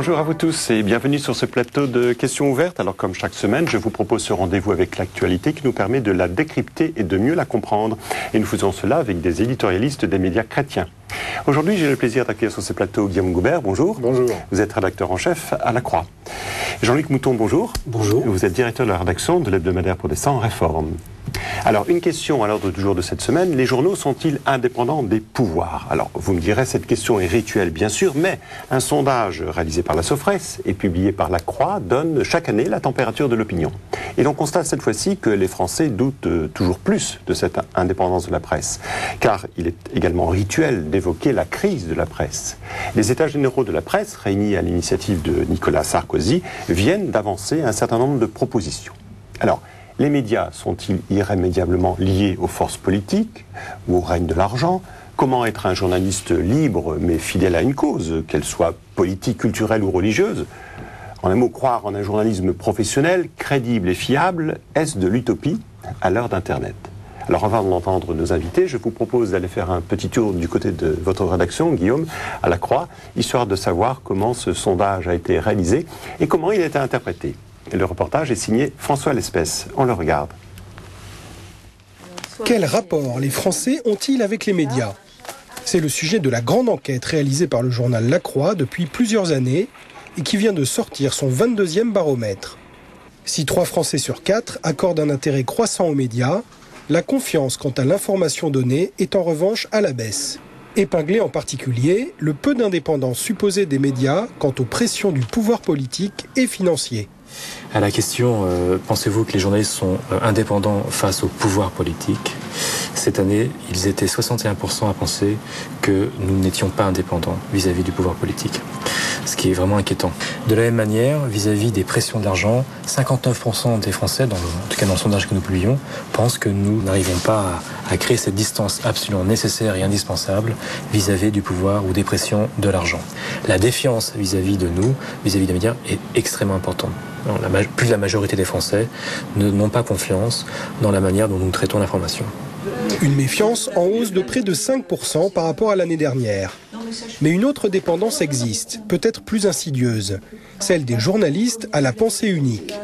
Bonjour à vous tous et bienvenue sur ce plateau de questions ouvertes. Alors comme chaque semaine, je vous propose ce rendez-vous avec l'actualité qui nous permet de la décrypter et de mieux la comprendre. Et nous faisons cela avec des éditorialistes des médias chrétiens. Aujourd'hui, j'ai le plaisir d'accueillir sur ce plateau Guillaume Goubert. Bonjour. Bonjour. Vous êtes rédacteur en chef à La Croix. Jean-Luc Mouton, bonjour. Bonjour. Vous êtes directeur de la rédaction de l'hebdomadaire protestant Réforme. Alors, une question à l'ordre du jour de cette semaine. Les journaux sont-ils indépendants des pouvoirs? Alors, vous me direz, cette question est rituelle, bien sûr, mais un sondage réalisé par la Sofres et publié par La Croix donne chaque année la température de l'opinion. Et l'on constate cette fois-ci que les Français doutent toujours plus de cette indépendance de la presse, car il est également rituel d'évoquer la crise de la presse. Les États généraux de la presse, réunis à l'initiative de Nicolas Sarkozy, viennent d'avancer un certain nombre de propositions. Alors, les médias sont-ils irrémédiablement liés aux forces politiques ou au règne de l'argent? Comment être un journaliste libre mais fidèle à une cause, qu'elle soit politique, culturelle ou religieuse? En un mot, croire en un journalisme professionnel, crédible et fiable, est-ce de l'utopie à l'heure d'Internet? Alors avant d'entendre nos invités, je vous propose d'aller faire un petit tour du côté de votre rédaction, Guillaume, à La Croix, histoire de savoir comment ce sondage a été réalisé et comment il a été interprété. Et le reportage est signé François Lespès. On le regarde. Quel rapport les Français ont-ils avec les médias? C'est le sujet de la grande enquête réalisée par le journal La Croix depuis plusieurs années et qui vient de sortir son 22e baromètre. Si 3 Français sur 4 accordent un intérêt croissant aux médias, la confiance quant à l'information donnée est en revanche à la baisse. Épinglé en particulier, le peu d'indépendance supposée des médias quant aux pressions du pouvoir politique et financier. À la question pensez-vous que les journalistes sont indépendants face au pouvoir politique? Cette année, ils étaient 61% à penser que nous n'étions pas indépendants vis-à-vis du pouvoir politique. Ce qui est vraiment inquiétant. De la même manière, vis-à-vis des pressions de l'argent, 59% des Français, en tout cas dans le sondage que nous publions, pensent que nous n'arrivons pas à créer cette distance absolument nécessaire et indispensable vis-à-vis du pouvoir ou des pressions de l'argent. La défiance vis-à-vis de nous, vis-à-vis des médias, est extrêmement importante. Plus de la majorité des Français n'ont pas confiance dans la manière dont nous traitons l'information. Une méfiance en hausse de près de 5% par rapport à l'année dernière. Mais une autre dépendance existe, peut-être plus insidieuse, celle des journalistes à la pensée unique.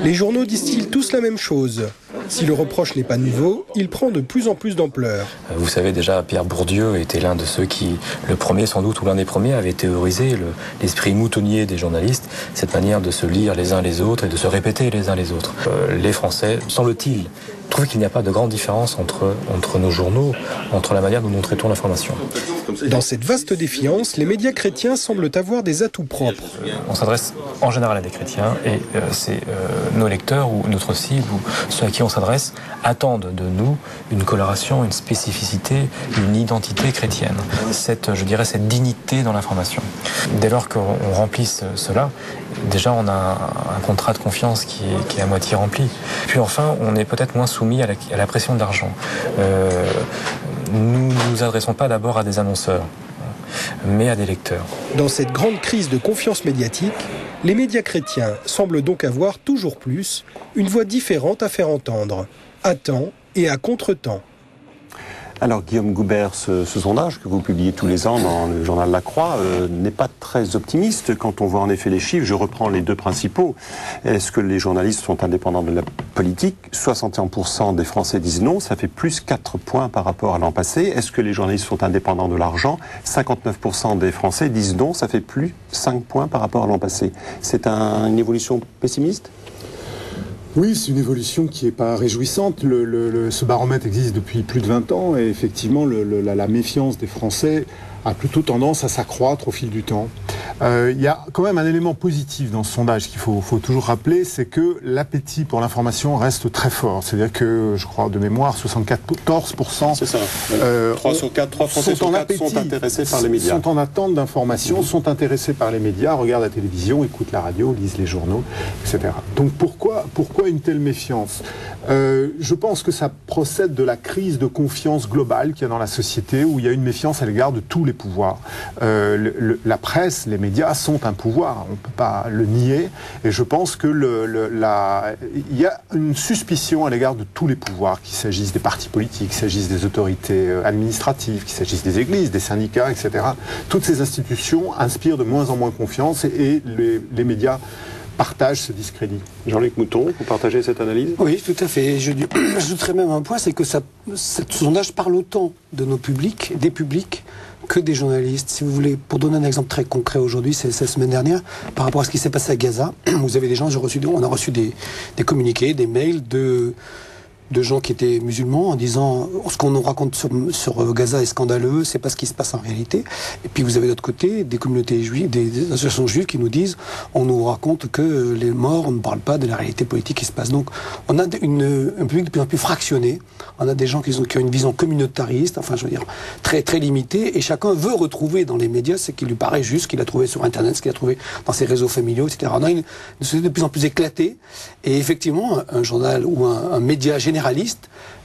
Les journaux disent-ils tous la même chose? Si le reproche n'est pas nouveau, il prend de plus en plus d'ampleur. Vous savez déjà, Pierre Bourdieu était l'un de ceux qui, le premier sans doute, ou l'un des premiers, avait théorisé l'esprit moutonnier des journalistes, cette manière de se lire les uns les autres et de se répéter les uns les autres. Les Français, semble-t-il, trouvent qu'il n'y a pas de grande différence entre nos journaux, entre la manière dont nous traitons l'information. Dans cette vaste défiance, les médias chrétiens semblent avoir des atouts propres. On s'adresse en général à des chrétiens et nos lecteurs ou notre cible ou ceux à qui on s'adresse attendent de nous une coloration, une spécificité, une identité chrétienne. Cette dignité dans l'information. Dès lors qu'on remplit cela, déjà on a un contrat de confiance qui est à moitié rempli. Puis enfin, on est peut-être moins soumis à la pression de l'argent. Nous ne nous adressons pas d'abord à des annonceurs, mais à des lecteurs. Dans cette grande crise de confiance médiatique, les médias chrétiens semblent donc avoir toujours plus une voix différente à faire entendre, à temps et à contre-temps. Alors Guillaume Goubert, ce sondage que vous publiez tous les ans dans le journal La Croix n'est pas très optimiste quand on voit en effet les chiffres. Je reprends les deux principaux. Est-ce que les journalistes sont indépendants de la politique? 61% des Français disent non, ça fait plus 4 points par rapport à l'an passé. Est-ce que les journalistes sont indépendants de l'argent? 59% des Français disent non, ça fait plus 5 points par rapport à l'an passé. C'est une évolution pessimiste? Oui, c'est une évolution qui n'est pas réjouissante. Ce baromètre existe depuis plus de 20 ans et effectivement, la méfiance des Français a plutôt tendance à s'accroître au fil du temps. Il y a quand même un élément positif dans ce sondage qu'il faut toujours rappeler, c'est que l'appétit pour l'information reste très fort. C'est-à-dire que, je crois de mémoire, 74%. C'est ça. 3 Français sur 4 sont intéressés par les médias. Sont en attente d'informations, sont intéressés par les médias, regardent la télévision, écoutent la radio, lisent les journaux, etc. Donc pourquoi une telle méfiance? Je pense que ça procède de la crise de confiance globale qu'il y a dans la société, où il y a une méfiance à l'égard de tous les pouvoirs. La presse, les médias sont un pouvoir, on ne peut pas le nier, et je pense que il y a une suspicion à l'égard de tous les pouvoirs, qu'il s'agisse des partis politiques, qu'il s'agisse des autorités administratives, qu'il s'agisse des églises, des syndicats, etc. Toutes ces institutions inspirent de moins en moins confiance, et les médias partagent ce discrédit. Jean-Luc Mouton, vous partagez cette analyse? Oui, tout à fait. J'ajouterais même un point, c'est que ce sondage parle autant de nos publics, des publics, que des journalistes. Si vous voulez, pour donner un exemple très concret aujourd'hui, c'est la semaine dernière, par rapport à ce qui s'est passé à Gaza, vous avez des gens, on a reçu des communiqués, des mails de gens qui étaient musulmans en disant ce qu'on nous raconte sur Gaza est scandaleux, c'est pas ce qui se passe en réalité. Et puis vous avez d'autre côté des communautés juives, des associations juives qui nous disent on nous raconte que les morts, on ne parle pas de la réalité politique qui se passe. Donc on a un public de plus en plus fractionné, on a des gens qui ont une vision communautariste, enfin je veux dire très très limitée, et chacun veut retrouver dans les médias ce qui lui paraît juste, ce qu'il a trouvé sur Internet, ce qu'il a trouvé dans ses réseaux familiaux, etc. On a une société de plus en plus éclatée, et effectivement un journal ou un média généraliste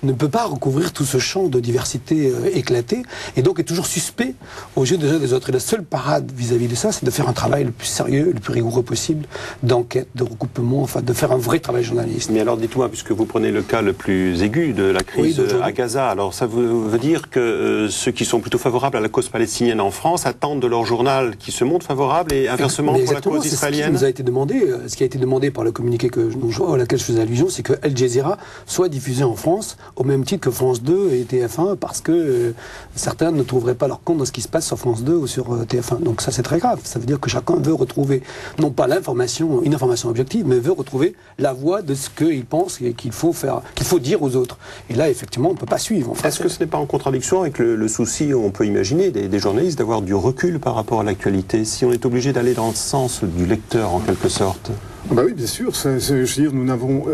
ne peut pas recouvrir tout ce champ de diversité éclaté, et donc est toujours suspect aux yeux des uns et des autres. Et la seule parade vis-à-vis de ça, c'est de faire un travail le plus sérieux, le plus rigoureux possible, d'enquête, de recoupement, enfin de faire un vrai travail journaliste. Mais alors dites-moi, puisque vous prenez le cas le plus aigu de la crise à Gaza, alors ça veut dire que ceux qui sont plutôt favorables à la cause palestinienne en France attendent de leur journal qui se montre favorable, et inversement pour la cause israélienne? Ce qui nous a été demandé, ce qui a été demandé par le communiqué à laquelle je faisais allusion, c'est que Al Jazeera soit diffusé en France au même titre que France 2 et TF1, parce que certains ne trouveraient pas leur compte dans ce qui se passe sur France 2 ou sur TF1. Donc ça, c'est très grave. Ça veut dire que chacun veut retrouver, non pas l'information, une information objective, mais veut retrouver la voix de ce qu'il pense et qu'il faut faire, qu'il faut dire aux autres. Et là, effectivement, on ne peut pas suivre. Est-ce que ce n'est pas en contradiction avec le souci, on peut imaginer, des journalistes d'avoir du recul par rapport à l'actualité, si on est obligé d'aller dans le sens du lecteur, en quelque sorte? Bah oui, bien sûr. Je veux dire, nous n'avons,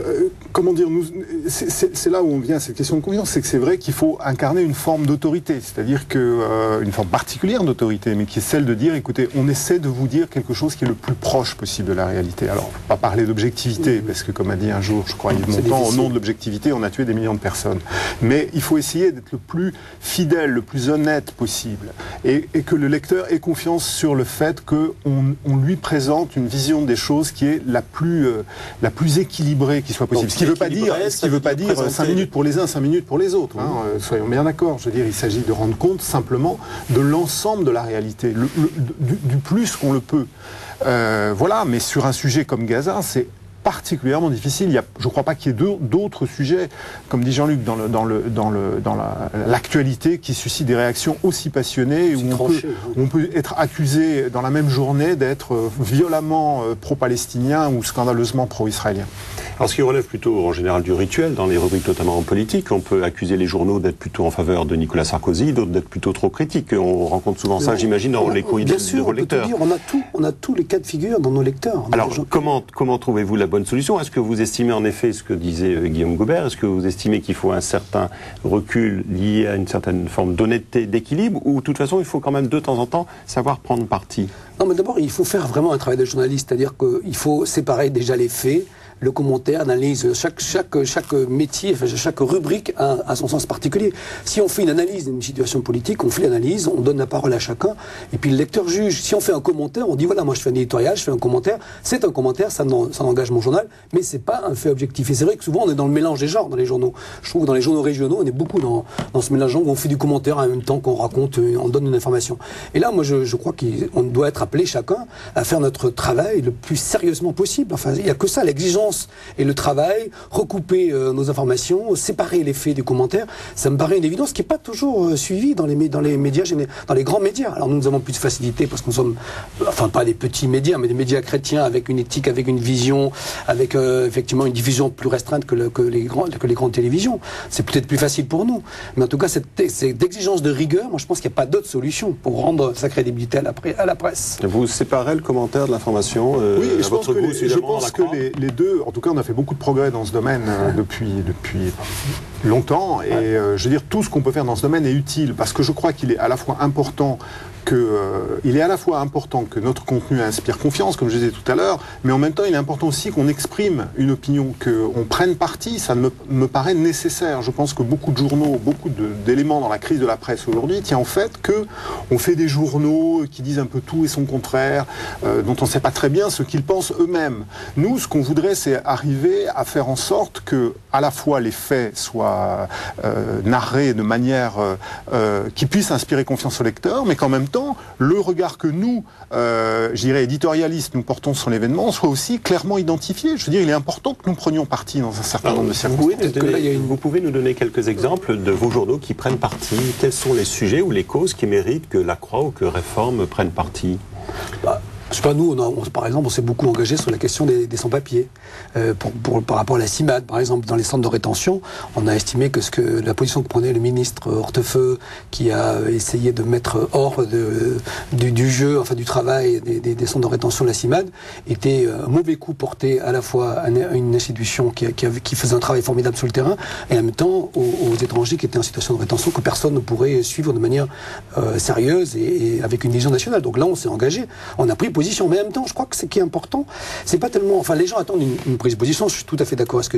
comment dire, c'est là où on vient à cette question de confiance, c'est que c'est vrai qu'il faut incarner une forme d'autorité, c'est-à-dire que une forme particulière d'autorité, mais qui est celle de dire, écoutez, on essaie de vous dire quelque chose qui est le plus proche possible de la réalité. Alors, pas parler d'objectivité, parce que comme a dit un jour, je crois, Yves Montand, au nom de l'objectivité, on a tué des millions de personnes. Mais il faut essayer d'être le plus fidèle, le plus honnête possible, et que le lecteur ait confiance sur le fait qu'on lui présente une vision des choses qui est la plus équilibrée qui soit possible. Donc, ce qui ne veut pas dire 5 minutes pour les uns, 5 minutes pour les autres. Hein, soyons bien d'accord. Je veux dire, il s'agit de rendre compte simplement de l'ensemble de la réalité, du plus qu'on le peut. Voilà, mais sur un sujet comme Gaza, c'est particulièrement difficile. Je ne crois pas qu'il y ait d'autres sujets, comme dit Jean-Luc, dans l'actualité qui suscitent des réactions aussi passionnées, où on peut être accusé dans la même journée d'être violemment pro-palestinien ou scandaleusement pro-israélien. Alors ce qui relève plutôt en général du rituel, dans les rubriques notamment en politique, on peut accuser les journaux d'être plutôt en faveur de Nicolas Sarkozy, d'autres d'être plutôt trop critiques. On rencontre souvent ça, j'imagine, dans les courriers de vos lecteurs. Bien sûr, on a tous les cas de figure dans nos lecteurs. Alors comment trouvez-vous la bonne solution? Est-ce que vous estimez en effet ce que disait Guillaume Gaubert? Est-ce que vous estimez qu'il faut un certain recul lié à une certaine forme d'honnêteté, d'équilibre, ou de toute façon il faut quand même de temps en temps savoir prendre parti? Non, mais d'abord il faut faire vraiment un travail de journaliste, c'est-à-dire qu'il faut séparer déjà les faits, le commentaire, l'analyse. Chaque métier, enfin, chaque rubrique a son sens particulier. Si on fait une analyse d'une situation politique, on fait l'analyse, on donne la parole à chacun, et puis le lecteur juge. Si on fait un commentaire, on dit voilà, moi je fais un éditorial, je fais un commentaire, c'est un commentaire, ça engage mon journal, mais c'est pas un fait objectif. Et c'est vrai que souvent on est dans le mélange des genres dans les journaux. Je trouve que dans les journaux régionaux, on est beaucoup dans ce mélange où on fait du commentaire en même temps qu'on raconte, on donne une information. Et là, moi je crois qu'on doit être appelé chacun à faire notre travail le plus sérieusement possible. Enfin, il n'y a que ça, l'exigence et le travail, recouper nos informations, séparer les faits du commentaire, ça me paraît une évidence qui n'est pas toujours suivie dans les médias, dans les grands médias. Alors nous avons plus de facilité parce que nous sommes, enfin pas des petits médias, mais des médias chrétiens avec une éthique, avec une vision, avec effectivement une diffusion plus restreinte que les grandes télévisions. C'est peut-être plus facile pour nous. Mais en tout cas, cette exigence de rigueur, moi je pense qu'il n'y a pas d'autre solution pour rendre sa crédibilité à la presse. Vous séparez le commentaire de l'information oui, je pense que les deux, en tout cas on a fait beaucoup de progrès dans ce domaine depuis longtemps, et je veux dire, tout ce qu'on peut faire dans ce domaine est utile, parce que je crois qu'il est à la fois important que notre contenu inspire confiance, comme je disais tout à l'heure, mais en même temps, il est important aussi qu'on exprime une opinion, qu'on prenne parti. Ça me paraît nécessaire. Je pense que beaucoup de journaux, beaucoup d'éléments dans la crise de la presse aujourd'hui tient au fait qu'on fait des journaux qui disent un peu tout et son contraire, dont on ne sait pas très bien ce qu'ils pensent eux-mêmes. Nous, ce qu'on voudrait, c'est arriver à faire en sorte que, à la fois, les faits soient narrés de manière qui puisse inspirer confiance au lecteur, mais qu'en même temps, le regard que nous, je dirais éditorialistes, nous portons sur l'événement soit aussi clairement identifié. Je veux dire, il est important que nous prenions parti dans un certain nombre de circonstances. Vous pouvez nous donner quelques exemples de vos journaux qui prennent parti? Quels sont les sujets ou les causes qui méritent que La Croix ou que Réforme prennent parti? Je sais pas, nous, par exemple, on s'est beaucoup engagé sur la question des sans-papiers. Par rapport à la CIMAD, par exemple, dans les centres de rétention, on a estimé que la position que prenait le ministre Hortefeux, qui a essayé de mettre hors du jeu, enfin du travail des centres de rétention de la CIMAD, était un mauvais coup porté à la fois à une institution qui faisait un travail formidable sur le terrain, et en même temps aux étrangers qui étaient en situation de rétention que personne ne pourrait suivre de manière sérieuse et avec une vision nationale. Donc là, on s'est engagé. On a pris position. Mais en même temps, je crois que ce qui est important, c'est pas tellement... Enfin, les gens attendent une prise de position. Je suis tout à fait d'accord avec ce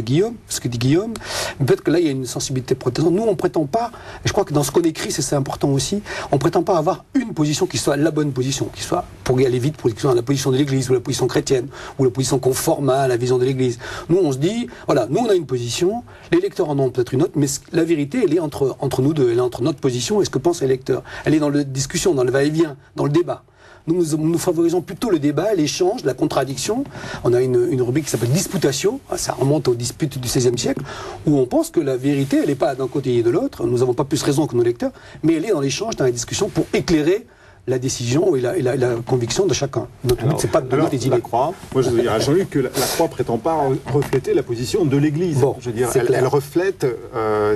que dit Guillaume. Peut-être que là, il y a une sensibilité protestante. Nous, on prétend pas... Et je crois que dans ce qu'on écrit, c'est important aussi. On prétend pas avoir une position qui soit la bonne position, qui soit, pour y aller vite, pour la position de l'Église, ou la position chrétienne, ou la position conforme à la vision de l'Église. Nous, on se dit, voilà, nous, on a une position, les lecteurs en ont peut-être une autre, mais la vérité, elle est entre nous deux. Elle est entre notre position et ce que pensent les lecteurs. Elle est dans la discussion, dans le va-et-vient, dans le débat. Nous favorisons plutôt le débat, l'échange, la contradiction. On a une rubrique qui s'appelle Disputatio, ça remonte aux disputes du XVIe siècle, où on pense que la vérité, elle n'est pas d'un côté et de l'autre, nous n'avons pas plus raison que nos lecteurs, mais elle est dans l'échange, dans la discussion, pour éclairer la décision et la conviction de chacun. Notre but, c'est pas de donner des idées. La Croix, moi je veux dire à Jean-Luc que la Croix prétend pas refléter la position de l'Église. Bon, je veux dire, elle reflète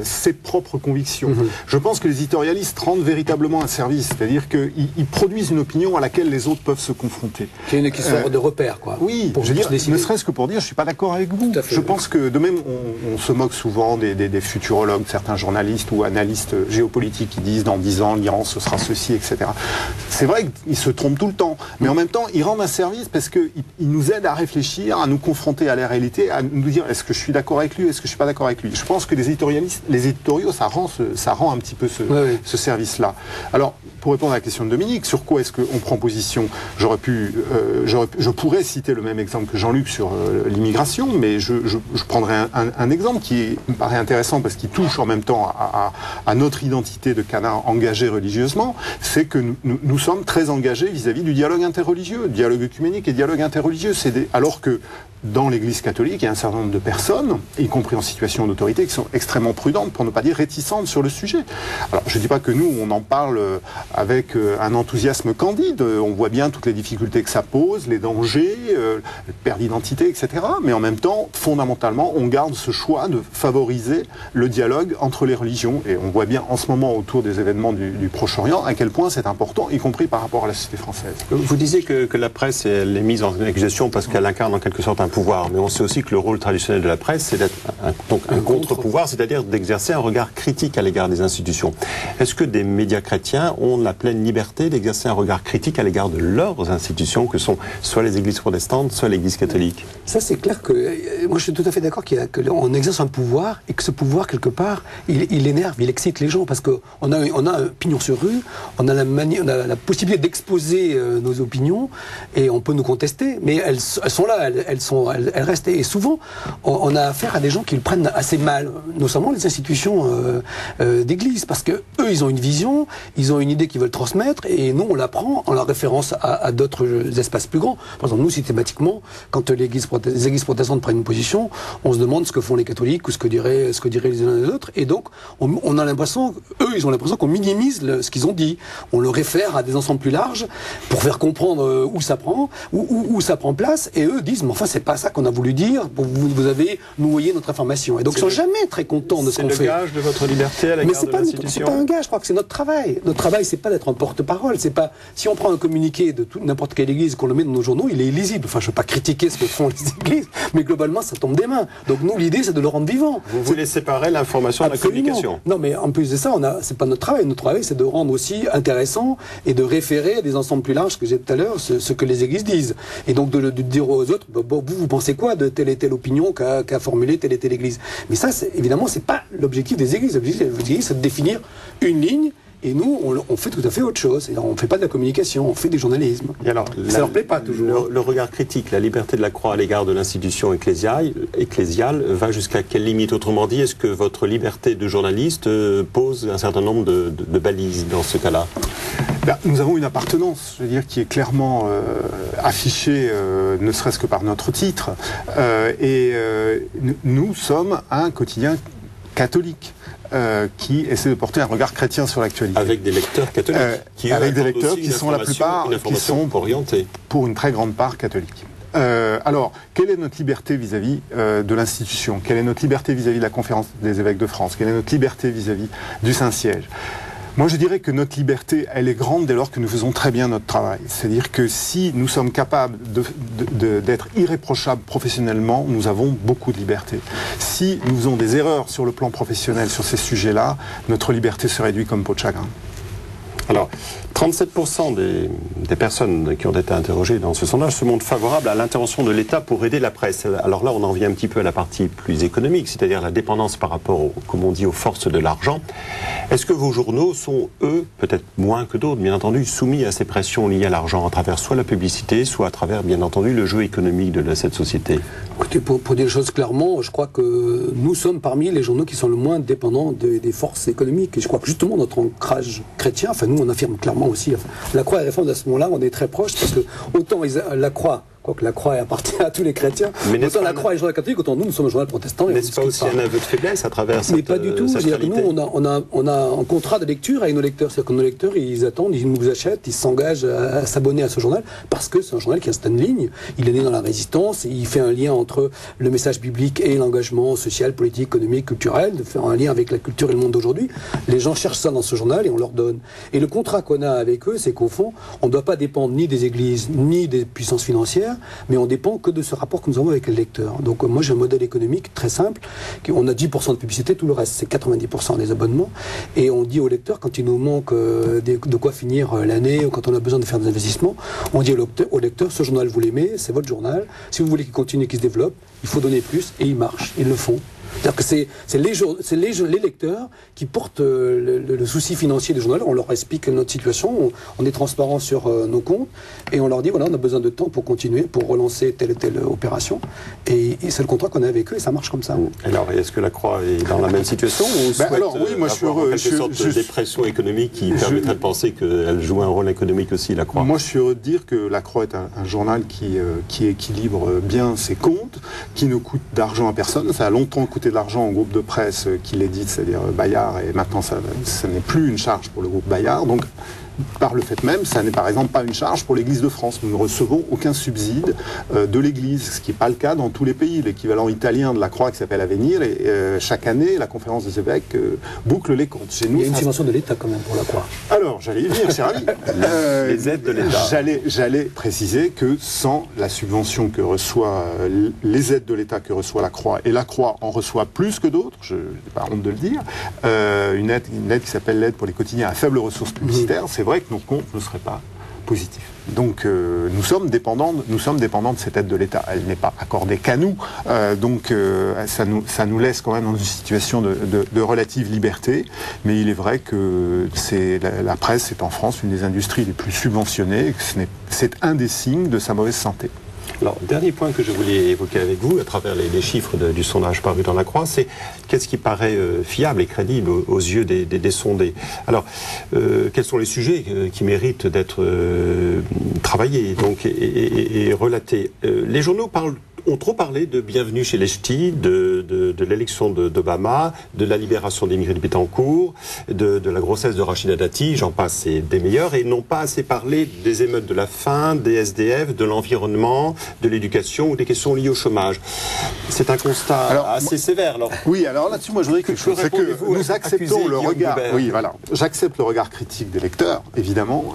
ses propres convictions. Je pense que les éditorialistes rendent véritablement un service, c'est-à-dire qu'ils produisent une opinion à laquelle les autres peuvent se confronter. Qui sort de repères, quoi. Oui, je veux dire, ne serait-ce que pour dire, je suis pas d'accord avec vous. Je pense que de même, on se moque souvent des futurologues, certains journalistes ou analystes géopolitiques qui disent dans 10 ans l'Iran ce sera ceci, etc. C'est vrai qu'ils se trompent tout le temps, mais en même temps, ils rendent un service parce qu'ils nous aident à réfléchir, à nous confronter à la réalité, à nous dire est-ce que je suis d'accord avec lui, est-ce que je suis pas d'accord avec lui. Je pense que les éditoriaux, ça rend un petit peu ce service-là. Alors, pour répondre à la question de Dominique, sur quoi est-ce qu'on prend position? Je pourrais citer le même exemple que Jean-Luc sur l'immigration, mais je prendrais un exemple qui me paraît intéressant parce qu'il touche en même temps à notre identité de canard engagé religieusement, c'est que nous sommes très engagés vis-à-vis du dialogue interreligieux, dialogue œcuménique et dialogue interreligieux. Alors que dans l'Église catholique, il y a un certain nombre de personnes, y compris en situation d'autorité, qui sont extrêmement prudentes, pour ne pas dire réticentes sur le sujet. Alors, je ne dis pas que nous, on en parle avec un enthousiasme candide. On voit bien toutes les difficultés que ça pose, les dangers, perte d'identité, etc. Mais en même temps, fondamentalement, on garde ce choix de favoriser le dialogue entre les religions. Et on voit bien en ce moment, autour des événements du Proche-Orient, à quel point c'est important, y compris par rapport à la société française. Vous disiez que la presse, elle est mise en accusation parce qu'elle incarne en quelque sorte un pouvoir, mais on sait aussi que le rôle traditionnel de la presse, c'est d'être un contre-pouvoir, c'est-à-dire d'exercer un regard critique à l'égard des institutions. Est-ce que des médias chrétiens ont la pleine liberté d'exercer un regard critique à l'égard de leurs institutions, que sont soit les églises protestantes, soit l'Église catholique? Ça, c'est clair que... Moi, je suis tout à fait d'accord qu'on exerce un pouvoir, et que ce pouvoir, quelque part, il énerve, il excite les gens, parce qu'on a un pignon sur rue, on a la possibilité d'exposer nos opinions, et on peut nous contester, mais elles sont là, elles restent. Et souvent, on a affaire à des gens qui le prennent assez mal, notamment les institutions d'église, parce que eux, ils ont une vision, ils ont une idée qu'ils veulent transmettre, et nous, on la prend en la référence à d'autres espaces plus grands. Par exemple, nous, systématiquement, quand les églises protestantes prennent une position, on se demande ce que font les catholiques ou ce que diraient les uns et les autres, et donc, on a l'impression, eux, ils ont l'impression qu'on minimise ce qu'ils ont dit. On le réfère à des ensembles plus larges pour faire comprendre où ça prend place, et eux disent mais enfin c'est pas ça qu'on a voulu dire, vous avez noyé notre information, et donc ils sont jamais très contents de ce qu'on fait. C'est le gage de votre liberté à l'égard de l'institution. C'est pas un gage, je crois que c'est notre travail. Notre travail, c'est pas d'être un porte-parole, c'est pas, si on prend un communiqué de n'importe quelle église qu'on le met dans nos journaux, il est illisible. Enfin, je veux pas critiquer ce que font les églises, mais globalement ça tombe des mains. Donc nous, l'idée c'est de le rendre vivant. Vous voulez séparer l'information de la communication? Non, mais en plus de ça, c'est pas notre travail. Notre travail, c'est de rendre aussi intéressant et de référer à des ensembles plus larges que j'ai tout à l'heure, ce que les églises disent. Et donc de dire aux autres, vous pensez quoi de telle et telle opinion qu'a formulée telle et telle église? Mais ça, évidemment, c'est pas l'objectif des églises. L'objectif des églises, c'est de définir une ligne. Et nous, on fait tout à fait autre chose. On ne fait pas de la communication, on fait du journalisme. Et alors, ça leur plaît pas toujours. Le regard critique, la liberté de la croix à l'égard de l'institution ecclésiale va jusqu'à quelle limite? Autrement dit, est-ce que votre liberté de journaliste pose un certain nombre de balises dans ce cas-là? Nous avons une appartenance, je veux dire, qui est clairement affichée, ne serait-ce que par notre titre. Nous sommes un quotidien catholique. Qui essaie de porter un regard chrétien sur l'actualité. Avec des lecteurs catholiques. Avec des lecteurs qui sont la plupart, qui sont orientés. Pour une très grande part catholiques. Alors, quelle est notre liberté vis-à-vis de l'institution? Quelle est notre liberté vis-à-vis de la Conférence des évêques de France? Quelle est notre liberté vis-à-vis du Saint-Siège? Moi, je dirais que notre liberté, elle est grande dès lors que nous faisons très bien notre travail. C'est-à-dire que si nous sommes capables d'être irréprochables professionnellement, nous avons beaucoup de liberté. Si nous faisons des erreurs sur le plan professionnel sur ces sujets-là, notre liberté se réduit comme peau de chagrin. Alors, 37% des personnes qui ont été interrogées dans ce sondage se montrent favorables à l'intervention de l'État pour aider la presse. Alors là, on en vient un petit peu à la partie plus économique, c'est-à-dire la dépendance par rapport, comme on dit, aux forces de l'argent. Est-ce que vos journaux sont, eux, peut-être moins que d'autres, bien entendu, soumis à ces pressions liées à l'argent, à travers soit la publicité, soit à travers, bien entendu, le jeu économique de cette société? Écoutez, pour dire les choses clairement, je crois que nous sommes parmi les journaux qui sont le moins dépendants des forces économiques. Et je crois que justement notre ancrage chrétien, enfin nous on affirme clairement aussi, enfin, la Croix et la Réforme, à ce moment-là, on est très proches, parce que autant la Croix, quoique la Croix appartient à tous les chrétiens, mais autant la Croix est le journal catholique, autant nous sommes le journal protestant. N'est-ce pas aussi un aveu de faiblesse à travers cette Mais pas du tout. Nous, on a un contrat de lecture avec nos lecteurs. C'est-à-dire que nos lecteurs, ils attendent, ils nous achètent, ils s'engagent à s'abonner à ce journal, parce que c'est un journal qui a une ligne. Il est né dans la résistance, il fait un lien entre le message biblique et l'engagement social, politique, économique, culturel, de faire un lien avec la culture et le monde d'aujourd'hui. Les gens cherchent ça dans ce journal et on leur donne. Et le contrat qu'on a avec eux, c'est qu'au fond, on ne doit pas dépendre ni des églises, ni des puissances financières, mais on dépend que de ce rapport que nous avons avec les lecteurs. Donc moi j'ai un modèle économique très simple, on a 10% de publicité, tout le reste c'est 90% des abonnements, et on dit aux lecteurs, quand il nous manque de quoi finir l'année, ou quand on a besoin de faire des investissements, on dit aux lecteurs, ce journal vous l'aimez, c'est votre journal, si vous voulez qu'il continue, qu'il se développe, il faut donner plus, et ils marchent, ils le font. C'est-à-dire que c'est les lecteurs qui portent le souci financier du journal. On leur explique notre situation, on est transparent sur nos comptes, et on leur dit, voilà, on a besoin de temps pour continuer, pour relancer telle et telle opération. Et c'est le contrat qu'on a avec eux, et ça marche comme ça. Alors, est-ce que la Croix est dans la même situation, ou souhaite oui, moi, je suis heureux. En quelque sorte de dépression économique qui permettrait de penser qu'elle joue un rôle économique aussi, la Croix? Moi, je suis heureux de dire que la Croix est un journal qui équilibre bien ses comptes, qui ne coûte d'argent à personne. Ça a longtemps coûté de l'argent au groupe de presse qui l'édite, c'est-à-dire Bayard, et maintenant ça n'est plus une charge pour le groupe Bayard. Donc, par le fait même, ça n'est par exemple pas une charge pour l'Église de France. Nous ne recevons aucun subside de l'Église, ce qui n'est pas le cas dans tous les pays. L'équivalent italien de la Croix qui s'appelle Avenir, et chaque année, la Conférence des évêques boucle les comptes. Chez nous, il y a une subvention de l'État quand même pour la Croix. Alors, j'allais y venir, c'est ravi. Les aides de l'État. J'allais préciser que sans la subvention que reçoit, les aides de l'État que reçoit la Croix, et la Croix en reçoit plus que d'autres, je n'ai pas honte de le dire, une aide qui s'appelle l'aide pour les quotidiens à faibles ressources publicitaires, c'est vrai que nos comptes ne seraient pas positifs. Donc nous sommes dépendants de cette aide de l'État. Elle n'est pas accordée qu'à nous, donc ça nous laisse quand même dans une situation de relative liberté. Mais il est vrai que la presse est en France une des industries les plus subventionnées, et que c'est un des signes de sa mauvaise santé. Alors, dernier point que je voulais évoquer avec vous, à travers les chiffres du sondage paru dans la Croix, c'est qu'est-ce qui paraît fiable et crédible aux yeux des sondés. Alors, quels sont les sujets qui méritent d'être travaillés et relatés? Les journaux parlent ont trop parlé de bienvenue chez les ch'tis, de l'élection d'Obama, de la libération d'Ingrid Betancourt, de la grossesse de Rachida Dati, j'en passe, et des meilleurs, et n'ont pas assez parlé des émeutes de la faim, des SDF, de l'environnement, de l'éducation ou des questions liées au chômage. C'est un constat assez sévère. Alors. Oui, alors là-dessus, moi je voudrais quelque chose. C'est que nous acceptons le regard. Oui, voilà. J'accepte le regard critique des lecteurs, évidemment.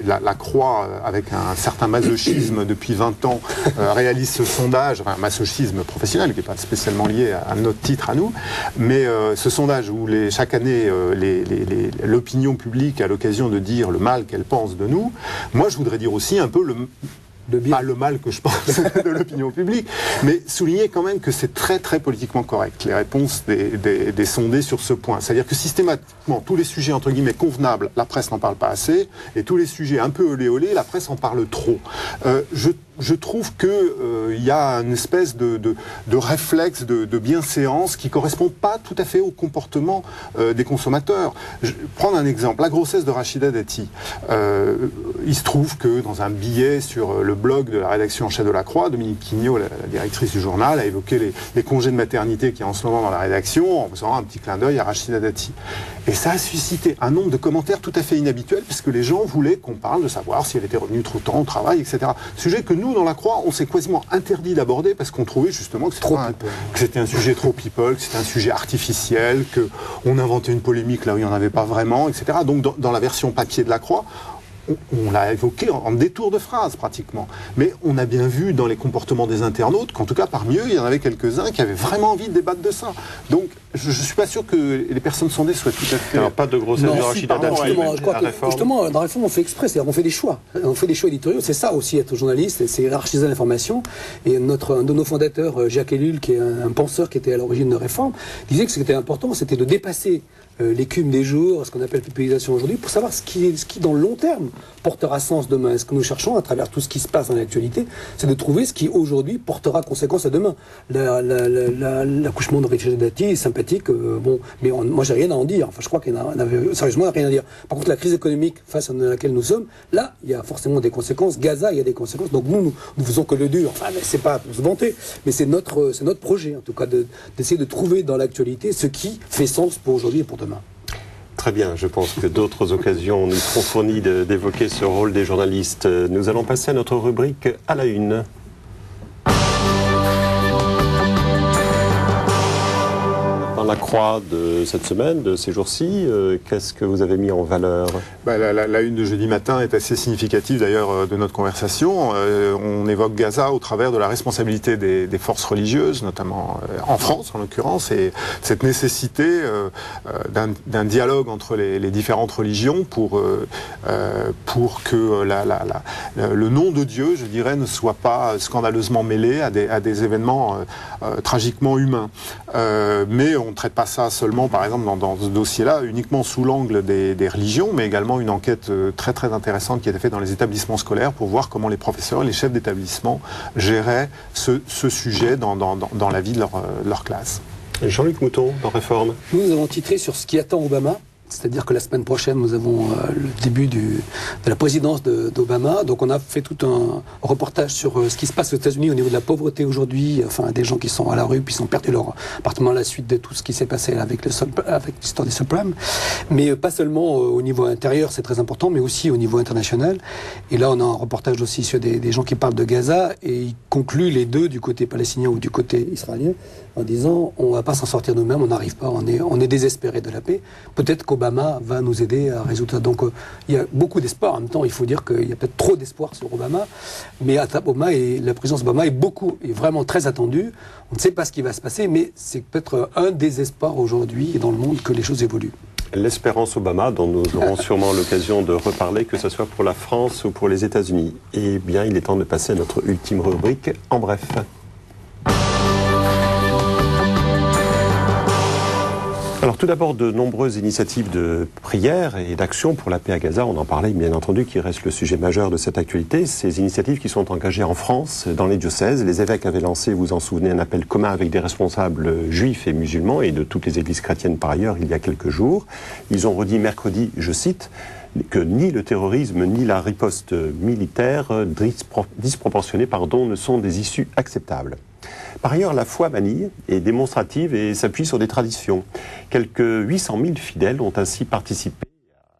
La Croix, avec un certain masochisme depuis 20 ans, réalise ce sondage, un masochisme professionnel qui n'est pas spécialement lié à notre titre à nous, mais ce sondage où chaque année l'opinion publique a l'occasion de dire le mal qu'elle pense de nous, moi je voudrais dire aussi un peu pas le mal que je pense de l'opinion publique, mais souligner quand même que c'est très très politiquement correct, les réponses des sondés sur ce point. C'est-à-dire que systématiquement, tous les sujets entre guillemets convenables, la presse n'en parle pas assez, et tous les sujets un peu olé olé, la presse en parle trop. Je trouve qu'il y a une espèce de réflexe de bienséance qui ne correspond pas tout à fait au comportement des consommateurs. Prendre un exemple, la grossesse de Rachida Dati. Il se trouve que dans un billet sur le blog de la rédaction en chef de la Croix, Dominique Quignot, la directrice du journal, a évoqué les congés de maternité qu'il y a en ce moment dans la rédaction, en faisant un petit clin d'œil à Rachida Dati. Et ça a suscité un nombre de commentaires tout à fait inhabituels, puisque les gens voulaient qu'on parle de savoir si elle était revenue trop tard au travail, etc. Sujet que nous, dans la Croix, on s'est quasiment interdit d'aborder parce qu'on trouvait justement que c'était un sujet trop people, que c'était un sujet artificiel, qu'on inventait une polémique là où il n'y en avait pas vraiment, etc. Donc dans la version papier de la Croix, on l'a évoqué en détour de phrase pratiquement. Mais on a bien vu dans les comportements des internautes qu'en tout cas parmi eux, il y en avait quelques-uns qui avaient vraiment envie de débattre de ça. Donc je ne suis pas sûr que les personnes sondées soient tout à fait... Alors pas de grossesse de Rachida Dati. Justement, dans la réforme, on fait exprès, c'est-à-dire on fait des choix. On fait des choix éditoriaux, c'est ça aussi être journaliste, c'est hiérarchiser l'information. Et un de nos fondateurs, Jacques Ellul, qui est un penseur qui était à l'origine de la réforme, disait que ce qui était important, c'était de dépasser l'écume des jours, ce qu'on appelle populisation aujourd'hui, pour savoir ce qui dans le long terme portera sens demain. Ce que nous cherchons à travers tout ce qui se passe dans l'actualité, c'est de trouver ce qui aujourd'hui portera conséquence à demain. L'accouchement de Rachida Dati est sympathique, mais moi j'ai rien à en dire. Enfin, je crois qu'il n'en avait sérieusement rien à dire. Par contre, la crise économique face à laquelle nous sommes, là, il y a forcément des conséquences. Gaza, il y a des conséquences. Donc nous faisons que le dur. Enfin, c'est pas pour se vanter, mais c'est notre projet, en tout cas, d'essayer de trouver dans l'actualité ce qui fait sens pour aujourd'hui et pour demain. Très bien, je pense que d'autres occasions nous seront fournies d'évoquer ce rôle des journalistes. Nous allons passer à notre rubrique à la une. Dans la Croix de cette semaine, de ces jours-ci, qu'est-ce que vous avez mis en valeur ? La une de jeudi matin est assez significative d'ailleurs de notre conversation. On évoque Gaza au travers de la responsabilité des forces religieuses, notamment en France en l'occurrence, et cette nécessité d'un dialogue entre les différentes religions pour que le nom de Dieu, je dirais, ne soit pas scandaleusement mêlé à des événements tragiquement humains. Mais on ne traite pas ça seulement, par exemple, dans ce dossier-là, uniquement sous l'angle des religions, mais également une enquête très très intéressante qui a été faite dans les établissements scolaires pour voir comment les professeurs et les chefs d'établissement géraient ce sujet dans la vie de leur classe. Jean-Luc Mouton, dans Réforme. Nous avons titré sur ce qui attend Obama. C'est-à-dire que la semaine prochaine, nous avons le début de la présidence d'Obama. Donc on a fait tout un reportage sur ce qui se passe aux États-Unis au niveau de la pauvreté aujourd'hui. Enfin, des gens qui sont à la rue, puis qui ont perdu leur appartement à la suite de tout ce qui s'est passé avec l'histoire des subprimes. Mais pas seulement au niveau intérieur, c'est très important, mais aussi au niveau international. Et là, on a un reportage aussi sur des gens qui parlent de Gaza, et ils concluent les deux, du côté palestinien ou du côté israélien, en disant on ne va pas s'en sortir nous-mêmes, on n'arrive pas, on est désespéré de la paix. Peut-être qu'Obama va nous aider à résoudre ça. Donc il y a beaucoup d'espoir. En même temps, il faut dire qu'il y a peut-être trop d'espoir sur Obama, mais la présidence d'Obama est vraiment très attendue. On ne sait pas ce qui va se passer, mais c'est peut-être un des espoirs aujourd'hui dans le monde que les choses évoluent. L'espérance Obama, dont nous aurons sûrement l'occasion de reparler, que ce soit pour la France ou pour les États-Unis. Eh bien, il est temps de passer à notre ultime rubrique, en bref. Alors tout d'abord, de nombreuses initiatives de prière et d'action pour la paix à Gaza, on en parlait bien entendu, qui reste le sujet majeur de cette actualité. Ces initiatives qui sont engagées en France, dans les diocèses. Les évêques avaient lancé, vous vous en souvenez, un appel commun avec des responsables juifs et musulmans et de toutes les églises chrétiennes par ailleurs il y a quelques jours. Ils ont redit mercredi, je cite, que ni le terrorisme ni la riposte militaire disproportionnée ne sont des issues acceptables. Par ailleurs, la foi manie est démonstrative et s'appuie sur des traditions. Quelques 800 000 fidèles ont ainsi participé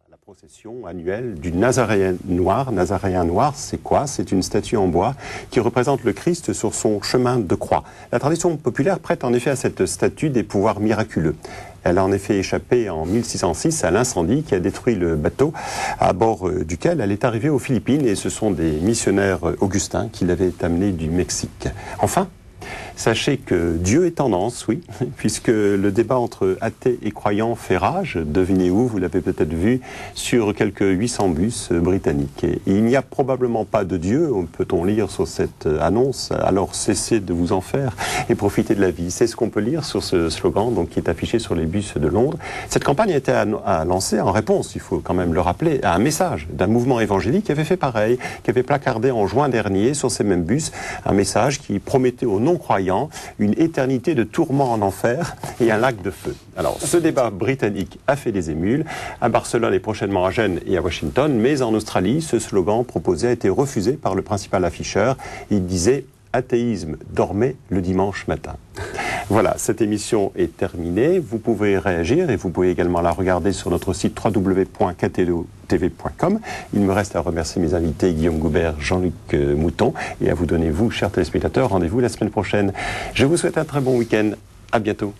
à la procession annuelle du Nazaréen noir. Nazaréen noir, c'est quoi? C'est une statue en bois qui représente le Christ sur son chemin de croix. La tradition populaire prête en effet à cette statue des pouvoirs miraculeux. Elle a en effet échappé en 1606 à l'incendie qui a détruit le bateau à bord duquel elle est arrivée aux Philippines, et ce sont des missionnaires augustins qui l'avaient amenée du Mexique. Enfin, sachez que Dieu est tendance, oui, puisque le débat entre athées et croyants fait rage. Devinez où, vous l'avez peut-être vu, sur quelques 800 bus britanniques. Et il n'y a probablement pas de Dieu, peut-on lire sur cette annonce. Alors cessez de vous en faire et profitez de la vie. C'est ce qu'on peut lire sur ce slogan donc, qui est affiché sur les bus de Londres. Cette campagne a été lancée en réponse, il faut quand même le rappeler, à un message d'un mouvement évangélique qui avait fait pareil, qui avait placardé en juin dernier sur ces mêmes bus un message qui promettait aux non-croyants une éternité de tourments en enfer et un lac de feu. Alors, ce débat britannique a fait des émules, à Barcelone et prochainement à Gênes et à Washington, mais en Australie, ce slogan proposé a été refusé par le principal afficheur. Il disait « Athéisme, dormez le dimanche matin ». Voilà, cette émission est terminée. Vous pouvez réagir et vous pouvez également la regarder sur notre site www.ktotv.com. Il me reste à remercier mes invités Guillaume Goubert, Jean-Luc Mouton, et à vous donner, vous, chers téléspectateurs, rendez-vous la semaine prochaine. Je vous souhaite un très bon week-end. À bientôt.